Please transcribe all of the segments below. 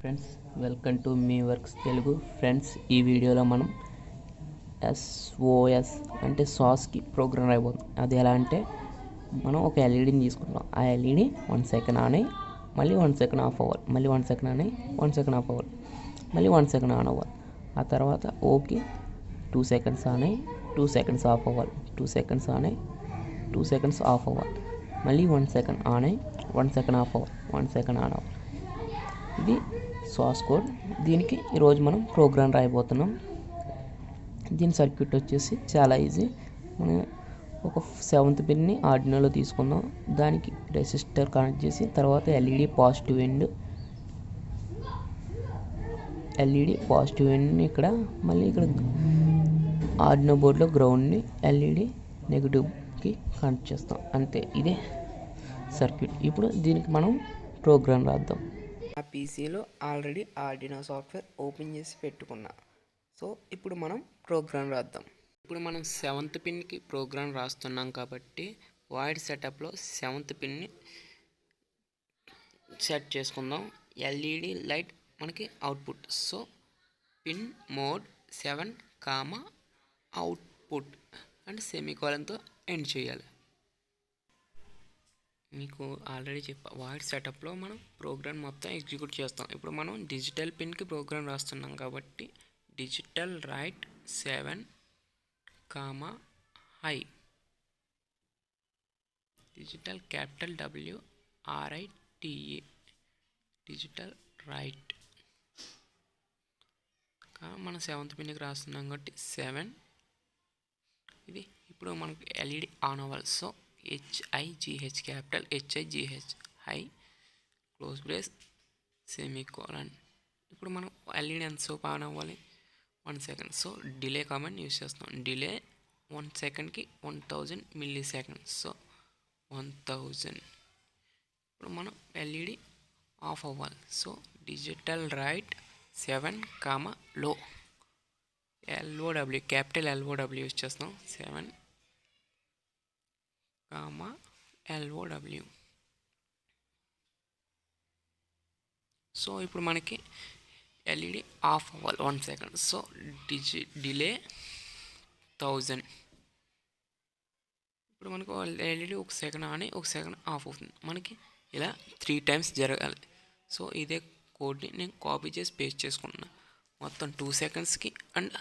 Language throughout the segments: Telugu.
Friends, welcome to me works Telugu. Friends, ఈ వీడియోలో మనం ఎస్ఓఎస్ అంటే సాస్కి ప్రోగ్రామ్ రాయబోతుంది. అది ఎలా అంటే మనం ఒక ఎల్ఈడిని తీసుకుంటాం. ఆ ఎల్ఈడి 1 సెకండ్ ఆన్ అయ్యి మళ్ళీ 1 సెకండ్ ఆఫ్ అవ్వాలి, మళ్ళీ 1 సెకండ్ ఆన్ అయ్యి 1 సెకండ్ ఆఫ్ అవ్వాలి, మళ్ళీ 1 సెకండ్ ఆన్ అవ్వాలి. ఆ తర్వాత ఓకి 2 సెకండ్స్ ఆన్ అయ్యి 2 సెకండ్స్ ఆఫ్ అవ్వాలి, 2 సెకండ్స్ ఆన్ అయ్యి 2 సెకండ్స్ ఆఫ్ అవ్వాలి, మళ్ళీ 1 సెకండ్ ఆన్ అయ్యి 1 సెకండ్ ఆఫ్ అవ్వాలి, 1 సెకండ్ ఆన్ అవ్వాలి. ఇది సాస్ కోడ్. దీనికి ఈరోజు మనం ప్రోగ్రామ్ రాయబోతున్నాం. దీని సర్క్యూట్ వచ్చేసి చాలా ఈజీ. మనం ఒక 7th పిన్ని ఆర్డినోలో తీసుకుందాం. దానికి రెసిస్టర్ కనెక్ట్ చేసి తర్వాత ఎల్ఈడి పాజిటివ్ ఎండ్ ఇక్కడ మళ్ళీ ఇక్కడ ఆర్డినో బోర్డులో గ్రౌండ్ని ఎల్ఈడి నెగిటివ్కి కనెక్ట్ చేస్తాం. అంతే, ఇదే సర్క్యూట్. ఇప్పుడు దీనికి మనం ప్రోగ్రామ్ రాద్దాం. ఆ పీసీలో ఆల్రెడీ ఆర్డినో సాఫ్ట్వేర్ ఓపెన్ చేసి పెట్టుకున్నా. సో ఇప్పుడు మనం ప్రోగ్రామ్ రాద్దాం. ఇప్పుడు మనం 7th పిన్కి ప్రోగ్రామ్ రాస్తున్నాం కాబట్టి వాయిడ్ సెటప్లో 7th పిన్ని సెట్ చేసుకుందాం. ఎల్ఈడి లైట్ మనకి output. So pin mode 7, output అంటే సెమీకోలన్తో ఎండ్ చేయాలి. మీకు ఆల్రెడీ వాయిడ్ సెటప్లో మనం ప్రోగ్రామ్ మొత్తం ఎగ్జిక్యూట్ చేస్తాం. ఇప్పుడు మనం డిజిటల్ పిన్కి ప్రోగ్రామ్ రాస్తున్నాం కాబట్టి digital write 7, high, digital capital WRITE, digital write. మనం 7th పిన్కి రాస్తున్నాం కాబట్టి 7. ఇది ఇప్పుడు మనకు ఎల్ఈడి ఆన్ అవ్వాలి. So HIGH, capital HIGH, high, close brace, semicolon. ఇప్పుడు మనం ఎల్ఈడి ఎంతసేపు ఆన్ అవ్వాలి? 1 second. So delay comment use చేస్తాం. డిలే 1 సెకండ్కి 1000 మిల్లీ సెకండ్స్. సో 1000. ఇప్పుడు మనం ఎల్ఈడి ఆఫ్ అవ్వాలి. So digital write 7, low, LOW, capital LOW use చేస్తాం. 7, LOW. సో ఇప్పుడు మనకి ఎల్ఈడి ఆఫ్ అవ్వాలి 1 సెకండ్. So delay 1000. ఇప్పుడు మనకు ఎల్ఈడి 1 సెకండ్ ఆన్ అయ్యి 1 సెకండ్ ఆఫ్ అవుతుంది. మనకి ఇలా 3 టైమ్స్ జరగాలి. సో ఇదే కోడ్ని నేను కాపీ చేసి పేస్ట్ చేసుకుంటున్నా. మొత్తం 2 సెకండ్స్కి అండ్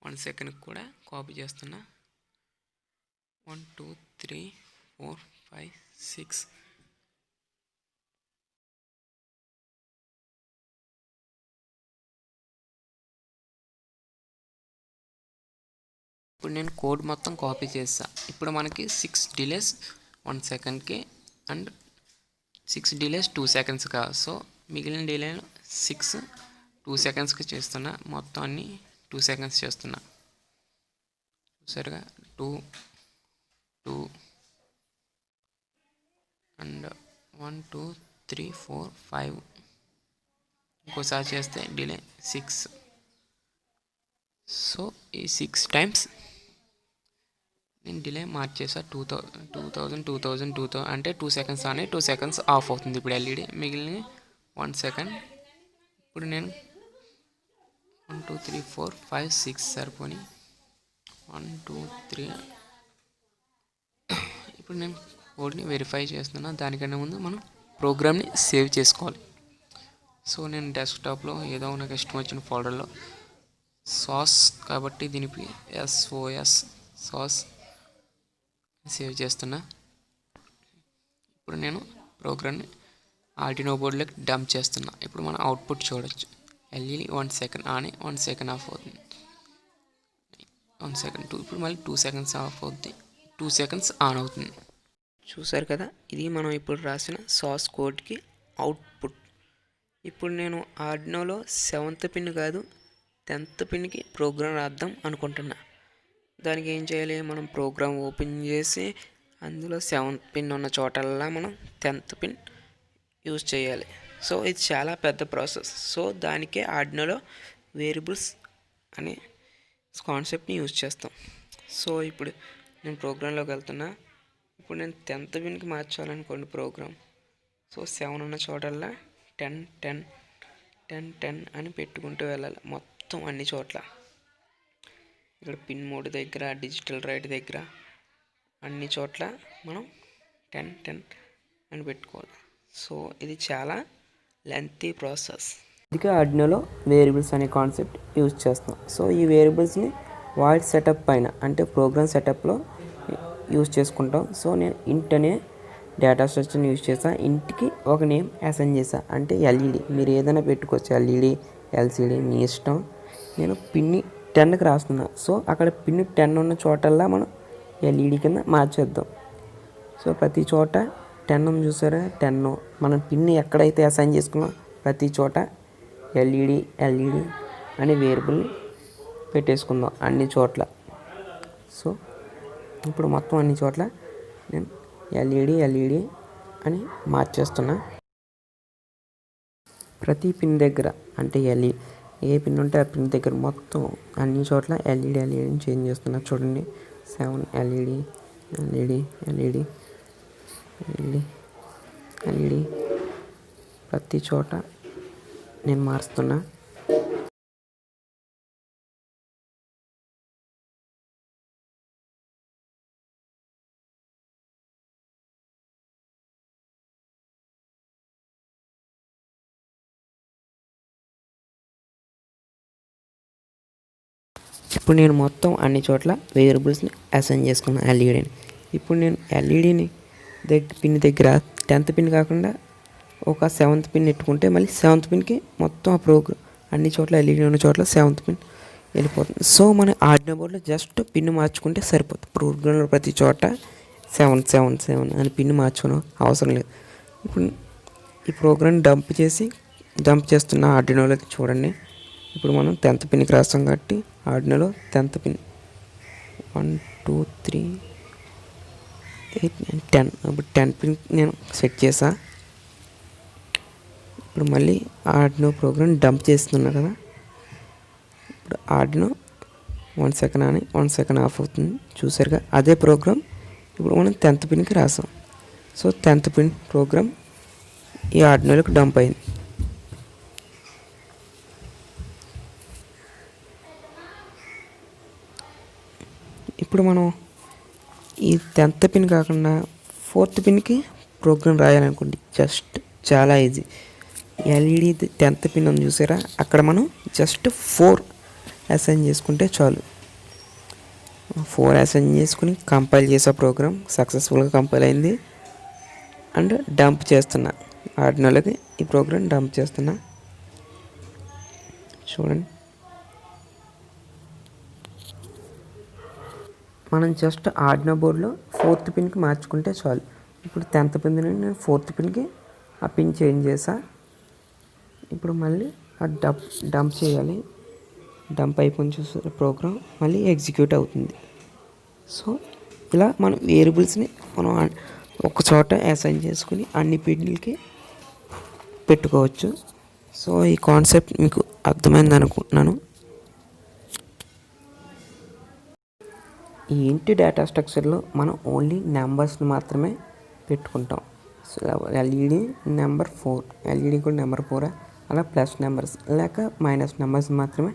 1 సెకండ్కి కూడా కాపీ చేస్తున్నా. 1 2 3 4 5 6. ఇప్పుడు నేను కోడ్ మొత్తం కాపీ చేస్తా. ఇప్పుడు మనకి 6 డిలేస్ 1 సెకండ్కి అండ్ 6 డిలేస్ 2 సెకండ్స్ కాదు. సో మిగిలిన డిలేను 6 2 సెకండ్స్కి చేస్తున్నా. మొత్తం అన్ని 2 సెకండ్స్ చేస్తున్నా. సరిగా 2 అండ్ 1 2 3 4 5. ఇంకోసారి చేస్తే డిలే 6. సో ఈ 6 టైమ్స్ నేను డిలే మార్చేసా. 2000 అంటే 2 సెకండ్స్ అని 2 సెకండ్స్ ఆఫ్ అవుతుంది. ఇప్పుడు ఎల్ఈడి మిగిలిన 1 సెకండ్. ఇప్పుడు నేను 1 2 3 4 5 6 సరిపోని 1 2 3. ఇప్పుడు నేను కోడ్ని వెరిఫై చేస్తున్నా. దానికన్నా ముందు మనం ప్రోగ్రామ్ని సేవ్ చేసుకోవాలి. సో నేను డెస్క్టాప్లో ఏదో నాకు ఇష్టం వచ్చిన ఫోల్డర్లో సాస్ కాబట్టి దీనికి SOS సాస్ సేవ్ చేస్తున్నా. ఇప్పుడు నేను ప్రోగ్రామ్ని ఆర్డినో బోర్డులోకి డంప్ చేస్తున్నా. ఇప్పుడు మనం అవుట్పుట్ చూడొచ్చు. ఎల్ఈడి 1 సెకండ్ ఆన్ అయ్యి 1 సెకండ్ ఆఫ్ అవుతుంది. 1 సెకండ్ 2. ఇప్పుడు మళ్ళీ 2 సెకండ్స్ ఆఫ్ అవుతుంది, 2 సెకండ్స్ ఆన్ అవుతుంది. చూసారు కదా, ఇది మనం ఇప్పుడు రాసిన సాస్ కోడ్కి అవుట్పుట్. ఇప్పుడు నేను ఆర్డినోలో 7th పిన్ కాదు 10th పిన్కి ప్రోగ్రామ్ రాద్దాం అనుకుంటున్నా. దానికి ఏం చేయాలి? మనం ప్రోగ్రామ్ ఓపెన్ చేసి అందులో 7th పిన్ ఉన్న చోటల్లా మనం 10th పిన్ యూజ్ చేయాలి. సో ఇది చాలా పెద్ద ప్రాసెస్. సో దానికే ఆర్డినోలో వేరియబుల్స్ అనే కాన్సెప్ట్ని యూజ్ చేస్తాం. సో ఇప్పుడు నేను ప్రోగ్రాంలోకి వెళ్తున్నా. ఇప్పుడు నేను 10th పిన్కి మార్చాలనుకోండి ప్రోగ్రామ్. సో 7 ఉన్న చోటల్లా 10 10 10 10 అని పెట్టుకుంటూ వెళ్ళాలి మొత్తం అన్ని చోట్ల. ఇక్కడ పిన్ మోడ్ దగ్గర, డిజిటల్ రైట్ దగ్గర అన్ని చోట్ల మనం 10 10 అని పెట్టుకోవాలి. సో ఇది చాలా లెంతీ ప్రాసెస్. అందుకే ఆర్డినోలో వేరియబుల్స్ అనే కాన్సెప్ట్ యూజ్ చేస్తాం. సో ఈ వేరియబుల్స్ని వాయిడ్ సెటప్ పైన అంటే ప్రోగ్రామ్ సెటప్లో యూజ్ చేసుకుంటాం. సో నేను ఇంట్ అనే డేటా స్ట్రక్చర్ని యూజ్ చేస్తాను. ఇంటికి ఒక నేమ్ అసైన్ చేస్తాను, అంటే ఎల్ఈడి. మీరు ఏదైనా పెట్టుకోవచ్చు, ఎల్ఈడి, ఎల్సిడి మీ ఇష్టం. నేను పిన్ని 10కి రాస్తున్నా. సో అక్కడ పిన్ 10 ఉన్న చోటల్లా మనం ఎల్ఈడి కింద మార్చేద్దాం. సో ప్రతి చోట 10 చూసారా, 10 మనం పిన్ని ఎక్కడైతే అసైన్ చేసుకున్నాం ప్రతి చోట ఎల్ఈడి ఎల్ఈడి అని వేరియబుల్ పెట్టేసుకుందాం అన్ని చోట్ల. సో ఇప్పుడు మొత్తం అన్ని చోట్ల నేను ఎల్ఈడి ఎల్ఈడి అని మార్చేస్తున్నా. ప్రతి పిన్ దగ్గర అంటే ఏ పిన్ ఉంటే ఆ పిన్ దగ్గర మొత్తం అన్ని చోట్ల ఎల్ఈడి ఎల్ఈడిని చేంజ్ చేస్తున్నా. చూడండి 7 LED LED LED LED LED ప్రతి చోట నేను మారుస్తున్నా. ఇప్పుడు నేను మొత్తం అన్ని చోట్ల వేరియబుల్స్ని అసైన్ చేసుకున్నాను ఎల్ఈడిని. ఇప్పుడు నేను ఎల్ఈడిని పిన్ దగ్గర 10th పిన్ కాకుండా ఒక 7th పిన్ పెట్టుకుంటే మళ్ళీ 7th పిన్కి మొత్తం ఆ ప్రోగ్రామ్ అన్ని చోట్ల ఎల్ఈడి ఉన్న చోట్ల 7th పిన్ వెళ్ళిపోతుంది. సో మన ఆర్డినో బోర్డులో జస్ట్ పిన్ మార్చుకుంటే సరిపోతుంది. ప్రోగ్రాంలో ప్రతి చోట 7 7 7 అని పిన్ మార్చుకోవడం అవసరం లేదు. ఇప్పుడు ఈ ప్రోగ్రామ్ డంప్ చేస్తున్న ఆర్డినోలోకి చూడండి. ఇప్పుడు మనం 10th పిన్కి రాస్తాం కాబట్టి ఆర్డినోలో 10th పిన్ 1 2 3 8 9 10. ఇప్పుడు 10 పిన్ నేను సెట్ చేసా. ఇప్పుడు మళ్ళీ ఆర్డినో ప్రోగ్రామ్ డంప్ చేస్తున్నా కదా. ఇప్పుడు ఆర్డినో 1 సెకండ్ అని 1 సెకండ్ ఆఫ్ అవుతుంది చూసారుగా. అదే ప్రోగ్రామ్ ఇప్పుడు మనం 10th పిన్కి రాసాం. సో 10th పిన్ ప్రోగ్రామ్ ఈ ఆర్డినోలోకి డంప్ అయింది. ఇప్పుడు మనం ఈ 10th పిన్ కాకుండా 4th పిన్కి ప్రోగ్రామ్ రాయాలనుకోండి, జస్ట్ చాలా ఈజీ. ఎల్ఈడి 10th పిన్ అని చూసారా, అక్కడ మనం జస్ట్ 4 అసైన్ చేసుకుంటే చాలు. 4 అసైన్ చేసుకుని కంపైల్ చేసే ప్రోగ్రామ్ సక్సెస్ఫుల్గా కంపైల్ అయింది. అండ్ డంప్ చేస్తున్నా ఆర్డినోలోకి ఈ ప్రోగ్రామ్ డంప్ చేస్తున్నా. చూడండి, మనం జస్ట్ ఆర్డినో బోర్డులో 4th పిన్కి మార్చుకుంటే చాలు. ఇప్పుడు 10th పిన్ నుండి నేను 4th పిన్కి ఆ పిన్ చేంజ్ చేసా. ఇప్పుడు మళ్ళీ ఆ డంప్ చేయాలి. డంప్ అయిపోయిన చూస్తే ప్రోగ్రామ్ మళ్ళీ ఎగ్జిక్యూట్ అవుతుంది. సో ఇలా మనం వేరియబుల్స్ని మనం ఒక చోట అసైన్ చేసుకుని అన్ని పిన్లకి పెట్టుకోవచ్చు. సో ఈ కాన్సెప్ట్ మీకు అర్థమైంది అనుకుంటున్నాను. ఈ ఇంటి డేటా స్ట్రక్చర్లో మనం ఓన్లీ నెంబర్స్ని మాత్రమే పెట్టుకుంటాం. సో ఎల్ఈడి నెంబర్ 4, ఎల్ఈడి కూడా నెంబర్ 4, అలా ప్లస్ నెంబర్స్ లేక మైనస్ నెంబర్స్ మాత్రమే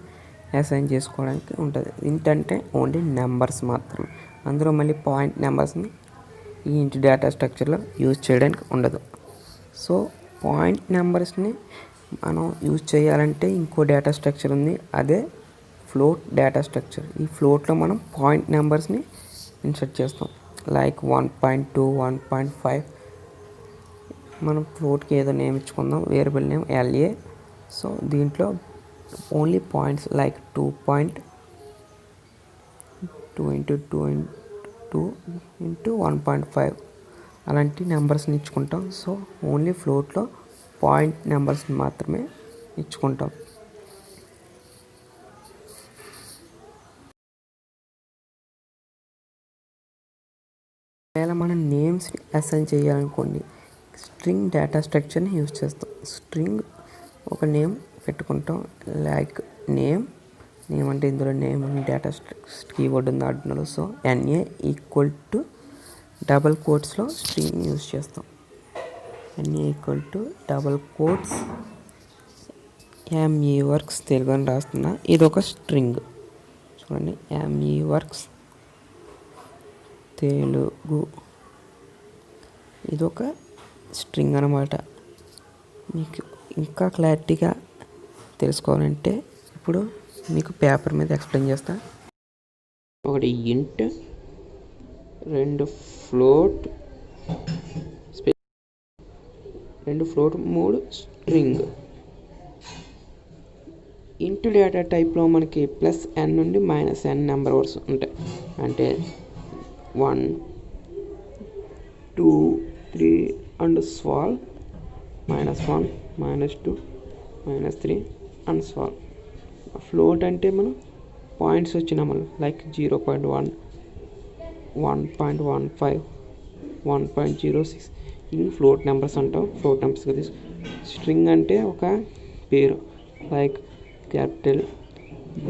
అసైన్ చేసుకోవడానికి ఉంటుంది. ఏంటంటే ఓన్లీ నెంబర్స్ మాత్రమే. అందులో మళ్ళీ పాయింట్ నెంబర్స్ని ఈ ఇంటి డేటా స్ట్రక్చర్లో యూజ్ చేయడానికి ఉండదు. సో పాయింట్ నెంబర్స్ని మనం యూజ్ చేయాలంటే ఇంకో డేటా స్ట్రక్చర్ ఉంది, అదే ఫ్లోట్ డేటా స్ట్రక్చర్. ఈ ఫ్లోట్లో మనం పాయింట్ నెంబర్స్ని ఇన్సర్ట్ చేస్తాం. లైక్ 1.2 1.5 మనం ఫ్లోట్కి ఏదో నేమ్ ఇచ్చుకుందాం, వేరియబుల్ నేమ్ ఎల్ఏ. సో దీంట్లో only points like 2.2 into 2 into 1.5 అలాంటి నెంబర్స్ని ఇచ్చుకుంటాం. సో ఓన్లీ ఫ్లోట్లో పాయింట్ నెంబర్స్ని మాత్రమే ఇచ్చుకుంటాం. ఒకవేళ మనం నేమ్స్ని అసైన్ చేయాలనుకోండి, స్ట్రింగ్ డేటా స్ట్రక్చర్ని యూజ్ చేస్తాం. స్ట్రింగ్ ఒక నేమ్ పెట్టుకుంటాం, లైక్ నేమ్ అంటే ఇందులో నేమ్ డేటా కీవర్డ్ ఉంది ఆర్డినోలో. So NA equal to double కోట్స్లో స్ట్రింగ్ యూజ్ చేస్తాం. NA equal to double quotes meworks Telugu అని రాస్తున్నా. ఇది ఒక స్ట్రింగ్ చూడండి, meworks తెలుగు ఇదొక స్ట్రింగ్ అనమాట. మీకు ఇంకా క్లారిటీగా తెలుసుకోవాలంటే ఇప్పుడు మీకు పేపర్ మీద ఎక్స్ప్లెయిన్ చేస్తా. ఒకటి ఇంట్, 2 ఫ్లోట్, 3 స్ట్రింగ్. ఇంటూ డేటా టైప్లో మనకి +n నుండి -n నెంబర్ వర్డ్స్ ఉంటాయి. అంటే 1 2 3 and solve, -1 -2 -3 and solve. Float అంటే మనం పాయింట్స్ వచ్చిన మనం లైక్ 0.1 1.15 1.06 ఇవి ఫ్లోట్ నెంబర్స్ అంటాం. ఫ్లోట్ నెంబర్స్ కదా. స్ట్రింగ్ అంటే ఒక పేరు లైక్ క్యాపిటల్,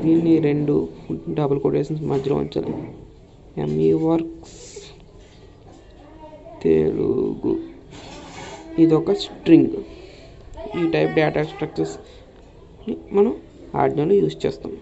దీన్ని 2 డబుల్ కొటేషన్స్ మధ్యలో ఉంచాలి. meworks తెలుగు ఇదొక స్ట్రింగ్. ఈ టైప్ డేటా స్ట్రక్చర్స్ మనం ఆర్డినోలో యూజ్ చేస్తాం.